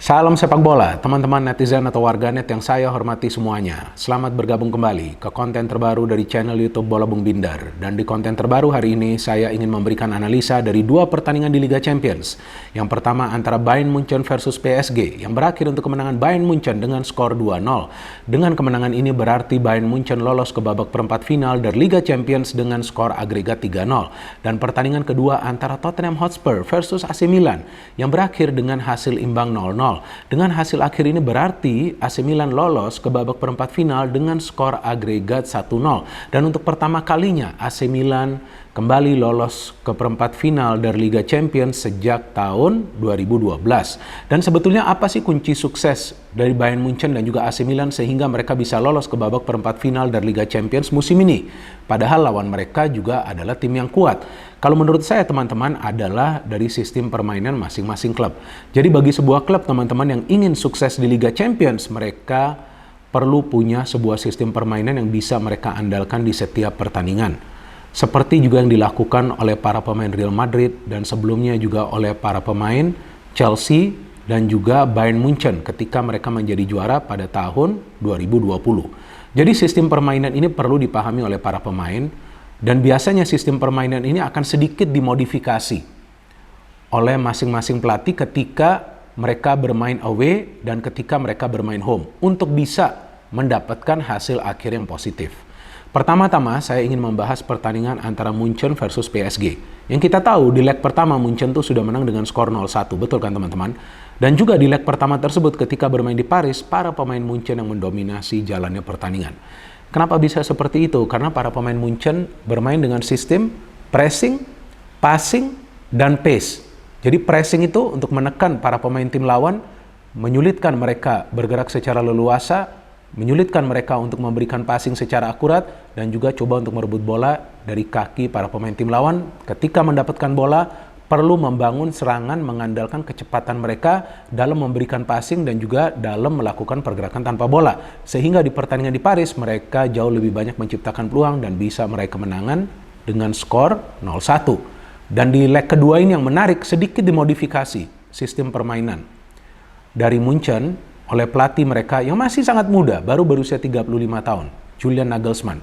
Salam sepak bola, teman-teman netizen atau warganet yang saya hormati semuanya. Selamat bergabung kembali ke konten terbaru dari channel YouTube Bola Bung Bindar. Dan di konten terbaru hari ini, saya ingin memberikan analisa dari dua pertandingan di Liga Champions. Yang pertama antara Bayern Munchen versus PSG, yang berakhir untuk kemenangan Bayern Munchen dengan skor 2-0. Dengan kemenangan ini berarti Bayern Munchen lolos ke babak perempat final dari Liga Champions dengan skor agregat 3-0. Dan pertandingan kedua antara Tottenham Hotspur versus AC Milan, yang berakhir dengan hasil imbang 0-0. Dengan hasil akhir ini berarti AC Milan lolos ke babak perempat final dengan skor agregat 1-0. Dan untuk pertama kalinya AC Milan kembali lolos ke perempat final dari Liga Champions sejak tahun 2012. Dan sebetulnya apa sih kunci sukses dari Bayern Munchen dan juga AC Milan sehingga mereka bisa lolos ke babak perempat final dari Liga Champions musim ini? Padahal lawan mereka juga adalah tim yang kuat. Kalau menurut saya teman-teman adalah dari sistem permainan masing-masing klub. Jadi bagi sebuah klub teman-teman yang ingin sukses di Liga Champions, mereka perlu punya sebuah sistem permainan yang bisa mereka andalkan di setiap pertandingan. Seperti juga yang dilakukan oleh para pemain Real Madrid dan sebelumnya juga oleh para pemain Chelsea dan juga Bayern Munchen ketika mereka menjadi juara pada tahun 2020. Jadi sistem permainan ini perlu dipahami oleh para pemain. Dan biasanya sistem permainan ini akan sedikit dimodifikasi oleh masing-masing pelatih ketika mereka bermain away dan ketika mereka bermain home untuk bisa mendapatkan hasil akhir yang positif. Pertama-tama saya ingin membahas pertandingan antara Munchen versus PSG. Yang kita tahu di leg pertama Munchen tuh sudah menang dengan skor 0-1, betul kan teman-teman? Dan juga di leg pertama tersebut ketika bermain di Paris, para pemain Munchen yang mendominasi jalannya pertandingan. Kenapa bisa seperti itu? Karena para pemain Munchen bermain dengan sistem pressing, passing, dan pace. Jadi pressing itu untuk menekan para pemain tim lawan, menyulitkan mereka bergerak secara leluasa, menyulitkan mereka untuk memberikan passing secara akurat, dan juga coba untuk merebut bola dari kaki para pemain tim lawan. Ketika mendapatkan bola, perlu membangun serangan mengandalkan kecepatan mereka dalam memberikan passing dan juga dalam melakukan pergerakan tanpa bola. Sehingga di pertandingan di Paris mereka jauh lebih banyak menciptakan peluang dan bisa meraih kemenangan dengan skor 0-1. Dan di leg kedua ini yang menarik, sedikit dimodifikasi sistem permainan dari Munchen oleh pelatih mereka yang masih sangat muda, baru berusia 35 tahun, Julian Nagelsmann.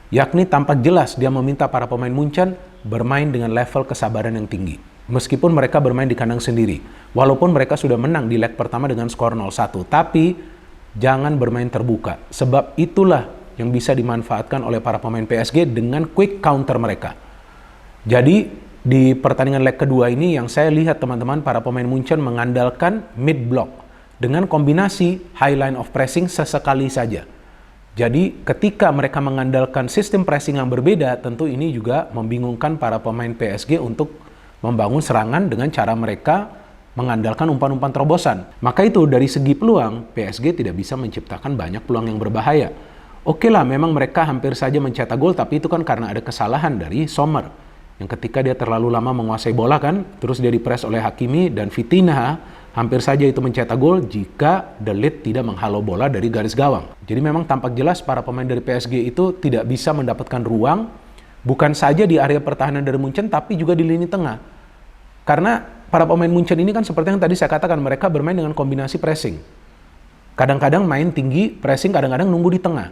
Yakni tampak jelas dia meminta para pemain Munchen bermain dengan level kesabaran yang tinggi. Meskipun mereka bermain di kandang sendiri, walaupun mereka sudah menang di leg pertama dengan skor 0-1, tapi jangan bermain terbuka, sebab itulah yang bisa dimanfaatkan oleh para pemain PSG dengan quick counter mereka. Jadi di pertandingan leg kedua ini yang saya lihat teman-teman, para pemain Munchen mengandalkan mid block dengan kombinasi high line of pressing sesekali saja. Jadi ketika mereka mengandalkan sistem pressing yang berbeda, tentu ini juga membingungkan para pemain PSG untuk membangun serangan dengan cara mereka mengandalkan umpan-umpan terobosan. Maka itu dari segi peluang, PSG tidak bisa menciptakan banyak peluang yang berbahaya. Oke lah, memang mereka hampir saja mencetak gol, tapi itu kan karena ada kesalahan dari Sommer. Yang ketika dia terlalu lama menguasai bola kan, terus dia dipres oleh Hakimi dan Vitinha, hampir saja itu mencetak gol jika De Ligt tidak menghalau bola dari garis gawang. Jadi memang tampak jelas para pemain dari PSG itu tidak bisa mendapatkan ruang, bukan saja di area pertahanan dari Munchen, tapi juga di lini tengah. Karena para pemain Munchen ini kan seperti yang tadi saya katakan, mereka bermain dengan kombinasi pressing. Kadang-kadang main tinggi, pressing, kadang-kadang nunggu di tengah.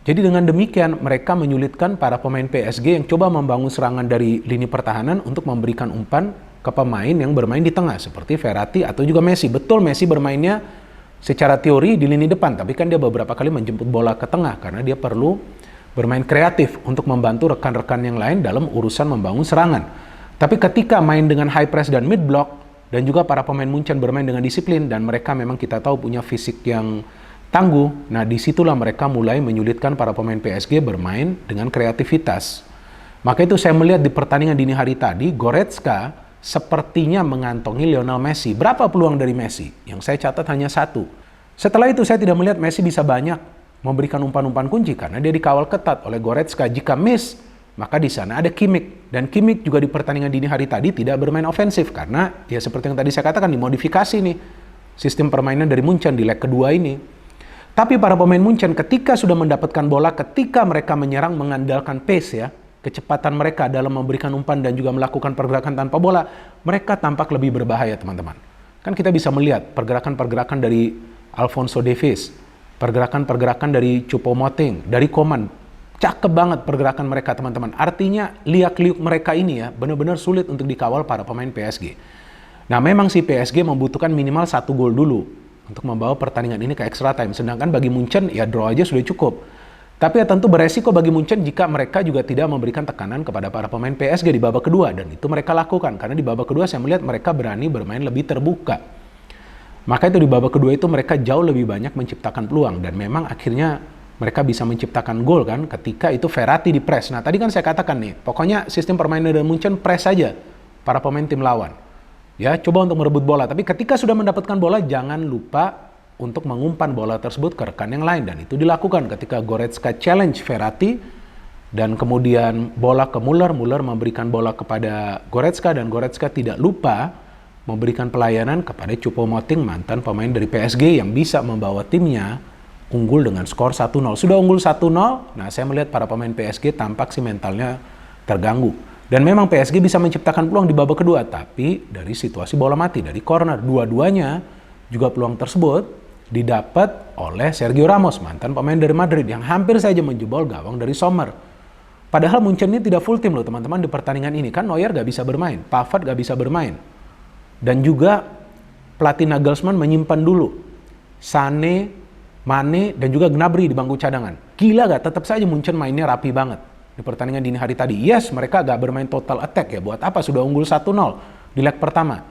Jadi dengan demikian mereka menyulitkan para pemain PSG yang coba membangun serangan dari lini pertahanan untuk memberikan umpan ke pemain yang bermain di tengah seperti Verratti atau juga Messi. Betul Messi bermainnya secara teori di lini depan, tapi kan dia beberapa kali menjemput bola ke tengah karena dia perlu bermain kreatif untuk membantu rekan-rekan yang lain dalam urusan membangun serangan. Tapi ketika main dengan high press dan mid block dan juga para pemain Munchen bermain dengan disiplin dan mereka memang kita tahu punya fisik yang tangguh, nah disitulah mereka mulai menyulitkan para pemain PSG bermain dengan kreativitas. Maka itu saya melihat di pertandingan dini hari tadi, Goretzka sepertinya mengantongi Lionel Messi. Berapa peluang dari Messi? Yang saya catat hanya 1. Setelah itu saya tidak melihat Messi bisa banyak memberikan umpan-umpan kunci karena dia dikawal ketat oleh Goretzka. Jika miss, maka di sana ada Kimmich. Dan Kimmich juga di pertandingan dini hari tadi tidak bermain ofensif karena ya seperti yang tadi saya katakan dimodifikasi nih sistem permainan dari Munchen di leg kedua ini. Tapi para pemain Munchen ketika sudah mendapatkan bola, ketika mereka menyerang mengandalkan pace ya, kecepatan mereka dalam memberikan umpan dan juga melakukan pergerakan tanpa bola, mereka tampak lebih berbahaya teman-teman. Kan kita bisa melihat pergerakan-pergerakan dari Alphonso Davies, pergerakan-pergerakan dari Choupo-Moting, dari Coman. Cakep banget pergerakan mereka teman-teman. Artinya liak-liuk mereka ini ya benar-benar sulit untuk dikawal para pemain PSG. Nah memang si PSG membutuhkan minimal 1 gol dulu untuk membawa pertandingan ini ke extra time. Sedangkan bagi Munchen ya draw aja sudah cukup. Tapi ya tentu beresiko bagi Munchen jika mereka juga tidak memberikan tekanan kepada para pemain PSG di babak kedua. Dan itu mereka lakukan. Karena di babak kedua saya melihat mereka berani bermain lebih terbuka. Maka itu di babak kedua itu mereka jauh lebih banyak menciptakan peluang. Dan memang akhirnya mereka bisa menciptakan gol kan ketika itu Verratti di press. Nah tadi kan saya katakan nih, pokoknya sistem permainan dari Munchen press saja para pemain tim lawan. Ya, coba untuk merebut bola. Tapi ketika sudah mendapatkan bola, jangan lupa untuk mengumpan bola tersebut ke rekan yang lain. Dan itu dilakukan ketika Goretzka challenge Verratti. Dan kemudian bola ke Müller. Müller memberikan bola kepada Goretzka. Dan Goretzka tidak lupa memberikan pelayanan kepada Choupo-Moting, mantan pemain dari PSG yang bisa membawa timnya unggul dengan skor 1-0. Sudah unggul 1-0, nah saya melihat para pemain PSG tampak sih mentalnya terganggu. Dan memang PSG bisa menciptakan peluang di babak kedua, tapi dari situasi bola mati, dari corner. Dua-duanya juga peluang tersebut didapat oleh Sergio Ramos, mantan pemain dari Madrid, yang hampir saja menjebol gawang dari Sommer. Padahal Munchen ini tidak full tim loh teman-teman di pertandingan ini. Kan Neuer gak bisa bermain, Pavard gak bisa bermain. Dan juga pelatih Nagelsmann menyimpan dulu Sané, Mane, dan juga Gnabry di bangku cadangan. Gila gak? Tetap saja Munchen mainnya rapi banget di pertandingan dini hari tadi. Yes, mereka gak bermain total attack ya. Buat apa? Sudah unggul 1-0 di leg pertama.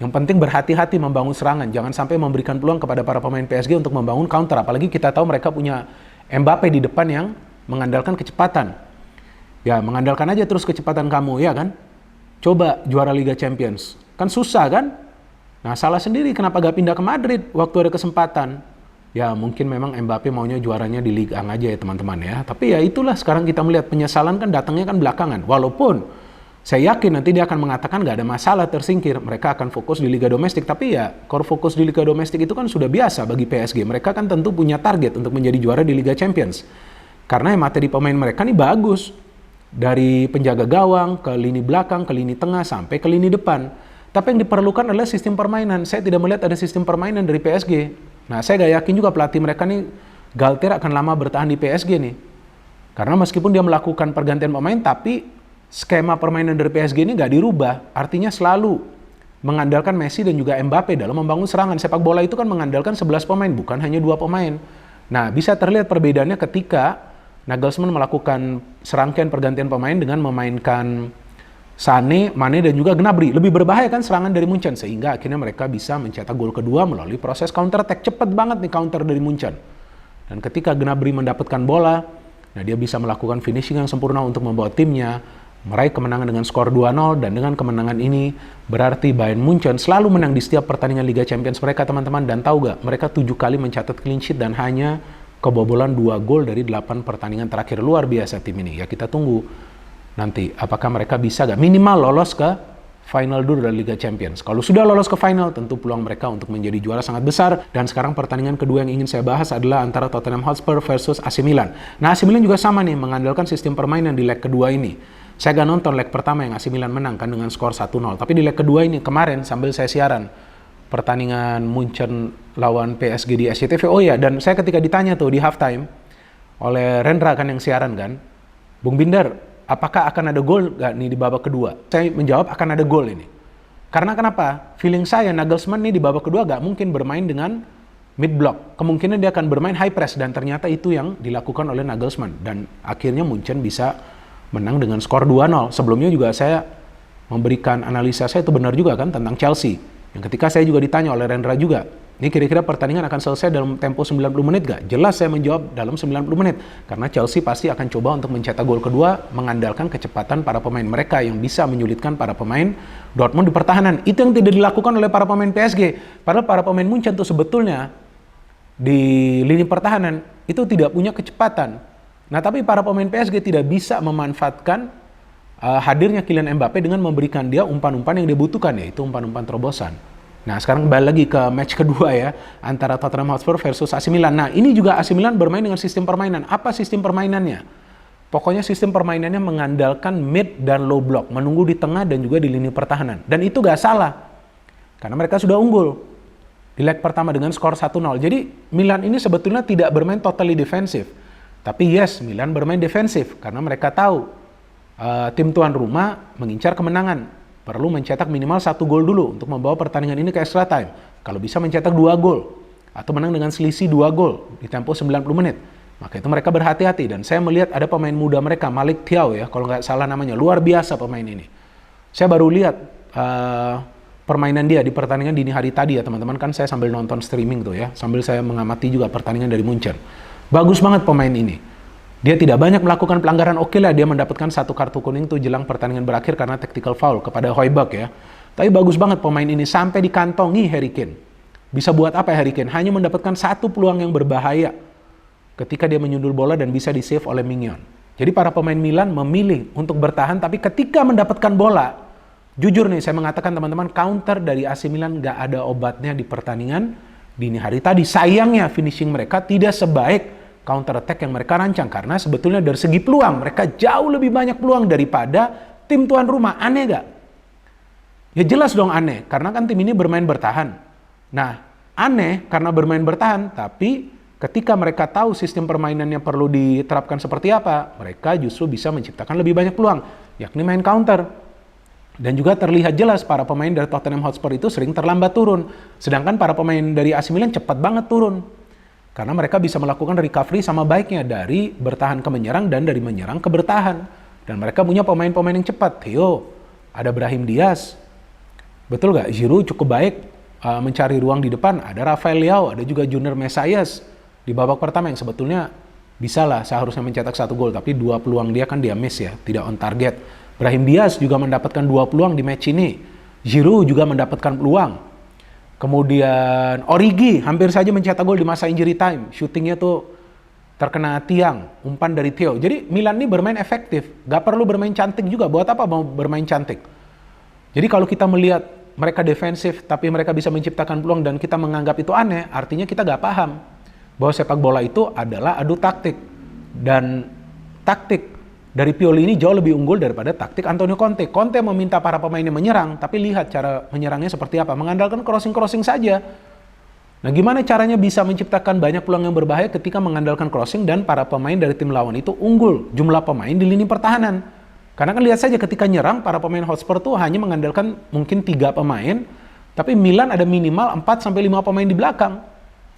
Yang penting berhati-hati membangun serangan. Jangan sampai memberikan peluang kepada para pemain PSG untuk membangun counter. Apalagi kita tahu mereka punya Mbappe di depan yang mengandalkan kecepatan. Ya, mengandalkan aja terus kecepatan kamu, ya kan? Coba juara Liga Champions. Kan susah kan? Nah, salah sendiri kenapa gak pindah ke Madrid waktu ada kesempatan. Ya mungkin memang Mbappe maunya juaranya di Liga 1 aja ya teman-teman ya. Tapi ya itulah sekarang kita melihat penyesalan kan datangnya kan belakangan. Walaupun saya yakin nanti dia akan mengatakan gak ada masalah tersingkir. Mereka akan fokus di Liga Domestik. Tapi ya kalau fokus di Liga Domestik itu kan sudah biasa bagi PSG. Mereka kan tentu punya target untuk menjadi juara di Liga Champions. Karena materi pemain mereka ini bagus. Dari penjaga gawang ke lini belakang, ke lini tengah, sampai ke lini depan. Tapi yang diperlukan adalah sistem permainan. Saya tidak melihat ada sistem permainan dari PSG. Nah, saya gak yakin juga pelatih mereka nih, Galtier akan lama bertahan di PSG nih. Karena meskipun dia melakukan pergantian pemain, tapi skema permainan dari PSG ini gak dirubah. Artinya selalu mengandalkan Messi dan juga Mbappe dalam membangun serangan. Sepak bola itu kan mengandalkan 11 pemain, bukan hanya 2 pemain. Nah, bisa terlihat perbedaannya ketika Nagelsmann melakukan serangkaian pergantian pemain dengan memainkan Sané, Mane, dan juga Gnabry. Lebih berbahaya kan serangan dari Munchen, sehingga akhirnya mereka bisa mencetak gol kedua melalui proses counter attack. Cepat banget nih counter dari Munchen. Dan ketika Gnabry mendapatkan bola, nah dia bisa melakukan finishing yang sempurna untuk membawa timnya meraih kemenangan dengan skor 2-0. Dan dengan kemenangan ini berarti Bayern Munchen selalu menang di setiap pertandingan Liga Champions mereka teman-teman. Dan tahu gak, mereka 7 kali mencatat clean sheet dan hanya kebobolan 2 gol dari 8 pertandingan terakhir. Luar biasa tim ini. Ya kita tunggu nanti apakah mereka bisa gak minimal lolos ke final dulu dari Liga Champions. Kalau sudah lolos ke final, tentu peluang mereka untuk menjadi juara sangat besar. Dan sekarang pertandingan kedua yang ingin saya bahas adalah antara Tottenham Hotspur versus AC Milan. Nah AC Milan juga sama nih, mengandalkan sistem permainan di leg kedua ini. Saya gak nonton leg pertama yang AC Milan menang kan dengan skor 1-0. Tapi di leg kedua ini kemarin sambil saya siaran pertandingan Munchen lawan PSG di SCTV. Oh ya, dan saya ketika ditanya tuh di halftime oleh Rendra kan yang siaran kan, Bung Binder, apakah akan ada gol gak nih di babak kedua? Saya menjawab akan ada gol ini. Karena kenapa? Feeling saya Nagelsmann nih di babak kedua gak mungkin bermain dengan mid block. Kemungkinan dia akan bermain high press dan ternyata itu yang dilakukan oleh Nagelsmann. Dan akhirnya Munchen bisa menang dengan skor 2-0. Sebelumnya juga saya memberikan analisa saya itu benar juga kan tentang Chelsea. Yang ketika saya juga ditanya oleh Rendra juga, ini kira-kira pertandingan akan selesai dalam tempo 90 menit gak? Jelas saya menjawab dalam 90 menit. Karena Chelsea pasti akan coba untuk mencetak gol kedua mengandalkan kecepatan para pemain mereka yang bisa menyulitkan para pemain Dortmund di pertahanan. Itu yang tidak dilakukan oleh para pemain PSG. Padahal para pemain Munchen itu sebetulnya di lini pertahanan itu tidak punya kecepatan. Nah tapi para pemain PSG tidak bisa memanfaatkan hadirnya Kylian Mbappe dengan memberikan dia umpan-umpan yang dibutuhkan, yaitu umpan-umpan terobosan. Nah sekarang kembali lagi ke match kedua ya, antara Tottenham Hotspur versus AC Milan. Nah ini juga AC Milan bermain dengan sistem permainan. Apa sistem permainannya? Pokoknya sistem permainannya mengandalkan mid dan low block, menunggu di tengah dan juga di lini pertahanan. Dan itu gak salah. Karena mereka sudah unggul di leg pertama dengan skor 1-0. Jadi Milan ini sebetulnya tidak bermain totally defensif. Tapi yes, Milan bermain defensif karena mereka tahu tim tuan rumah mengincar kemenangan. Perlu mencetak minimal 1 gol dulu untuk membawa pertandingan ini ke extra time. Kalau bisa mencetak 2 gol atau menang dengan selisih 2 gol di tempo 90 menit. Maka itu mereka berhati-hati, dan saya melihat ada pemain muda mereka, Malik Thiaw ya, kalau nggak salah namanya, luar biasa pemain ini. Saya baru lihat permainan dia di pertandingan dini hari tadi ya teman-teman, kan saya sambil nonton streaming tuh ya, sambil saya mengamati juga pertandingan dari Munchen. Bagus banget pemain ini. Dia tidak banyak melakukan pelanggaran, oke lah dia mendapatkan 1 kartu kuning tuh jelang pertandingan berakhir karena tactical foul kepada Højbjerg ya. Tapi bagus banget pemain ini sampai dikantongi Harry Kane. Bisa buat apa Harry Kane? Hanya mendapatkan 1 peluang yang berbahaya ketika dia menyundul bola dan bisa di-save oleh Mignon. Jadi para pemain Milan memilih untuk bertahan, tapi ketika mendapatkan bola, jujur nih saya mengatakan teman-teman, counter dari AC Milan nggak ada obatnya di pertandingan dini hari tadi. Sayangnya finishing mereka tidak sebaik counter attack yang mereka rancang, karena sebetulnya dari segi peluang mereka jauh lebih banyak peluang daripada tim tuan rumah. Aneh gak? Ya jelas dong aneh, karena kan tim ini bermain bertahan. Nah, aneh karena bermain bertahan, tapi ketika mereka tahu sistem permainannya perlu diterapkan seperti apa, mereka justru bisa menciptakan lebih banyak peluang, yakni main counter. Dan juga terlihat jelas para pemain dari Tottenham Hotspur itu sering terlambat turun, sedangkan para pemain dari AC Milan cepat banget turun. Karena mereka bisa melakukan recovery sama baiknya dari bertahan ke menyerang dan dari menyerang ke bertahan. Dan mereka punya pemain-pemain yang cepat. Theo, ada Brahim Diaz. Betul gak? Giroud cukup baik mencari ruang di depan. Ada Rafael Leao, ada juga Junior Mesias di babak pertama yang sebetulnya bisa lah seharusnya mencetak 1 gol, tapi 2 peluang dia kan dia miss ya, tidak on target. Brahim Diaz juga mendapatkan 2 peluang di match ini. Giroud juga mendapatkan peluang. Kemudian Origi hampir saja mencetak gol di masa injury time. Shootingnya tuh terkena tiang, umpan dari Theo. Jadi Milan ini bermain efektif, gak perlu bermain cantik juga. Buat apa mau bermain cantik? Jadi kalau kita melihat mereka defensif tapi mereka bisa menciptakan peluang dan kita menganggap itu aneh, artinya kita gak paham bahwa sepak bola itu adalah adu taktik. Dan taktik dari Pioli ini jauh lebih unggul daripada taktik Antonio Conte. Conte meminta para pemainnya menyerang, tapi lihat cara menyerangnya seperti apa. Mengandalkan crossing-crossing saja. Nah, gimana caranya bisa menciptakan banyak peluang yang berbahaya ketika mengandalkan crossing dan para pemain dari tim lawan itu unggul jumlah pemain di lini pertahanan. Karena kan lihat saja ketika nyerang, para pemain Hotspur tuh hanya mengandalkan mungkin 3 pemain, tapi Milan ada minimal 4-5 pemain di belakang.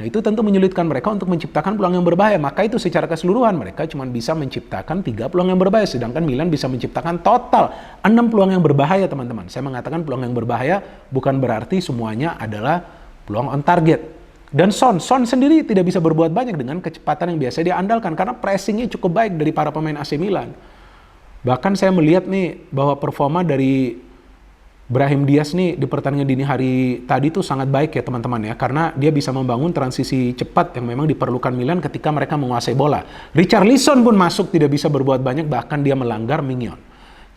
Nah, itu tentu menyulitkan mereka untuk menciptakan peluang yang berbahaya. Maka itu secara keseluruhan mereka cuma bisa menciptakan 3 peluang yang berbahaya. Sedangkan Milan bisa menciptakan total 6 peluang yang berbahaya, teman-teman. Saya mengatakan peluang yang berbahaya bukan berarti semuanya adalah peluang on target. Dan Son sendiri tidak bisa berbuat banyak dengan kecepatan yang biasa dia andalkan. Karena pressingnya cukup baik dari para pemain AC Milan. Bahkan saya melihat nih bahwa performa dari Brahim Diaz nih di pertandingan dini hari tadi tuh sangat baik ya teman-teman ya, karena dia bisa membangun transisi cepat yang memang diperlukan Milan ketika mereka menguasai bola. Richarlison pun masuk tidak bisa berbuat banyak, bahkan dia melanggar Mignon.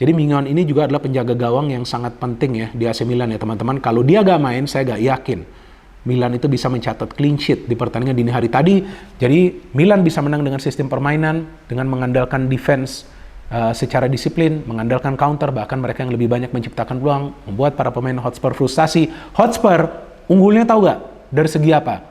Jadi Mignon ini juga adalah penjaga gawang yang sangat penting ya di AC Milan ya teman-teman. Kalau dia gak main, saya gak yakin Milan itu bisa mencatat clean sheet di pertandingan dini hari tadi. Jadi Milan bisa menang dengan sistem permainan, dengan mengandalkan defense secara disiplin, mengandalkan counter, bahkan mereka yang lebih banyak menciptakan peluang, membuat para pemain Hotspur frustasi. Hotspur unggulnya tahu gak? Dari segi apa?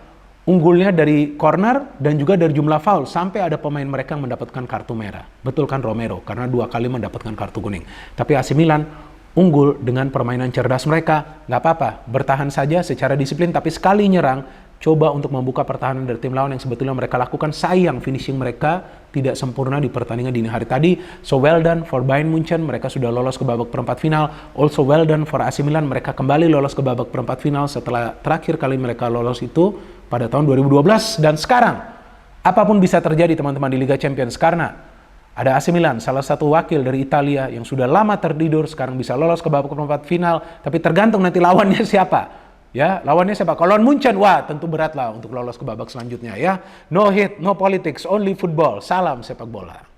Unggulnya dari corner dan juga dari jumlah foul, sampai ada pemain mereka yang mendapatkan kartu merah. Betul kan Romero, karena 2 kali mendapatkan kartu kuning. Tapi AC Milan unggul dengan permainan cerdas mereka. Gak apa-apa, bertahan saja secara disiplin, tapi sekali nyerang, coba untuk membuka pertahanan dari tim lawan yang sebetulnya mereka lakukan. Sayang finishing mereka tidak sempurna di pertandingan dini hari tadi. So well done for Bayern Munchen, mereka sudah lolos ke babak perempat final. Also well done for AC Milan, mereka kembali lolos ke babak perempat final setelah terakhir kali mereka lolos itu pada tahun 2012. Dan sekarang apapun bisa terjadi teman-teman di Liga Champions, karena ada AC Milan, salah satu wakil dari Italia yang sudah lama tertidur, sekarang bisa lolos ke babak perempat final. Tapi tergantung nanti lawannya siapa. Ya, lawannya siapa? Kalau Munchen, wah tentu berat lah untuk lolos ke babak selanjutnya ya. No hate, no politics, only football. Salam sepak bola.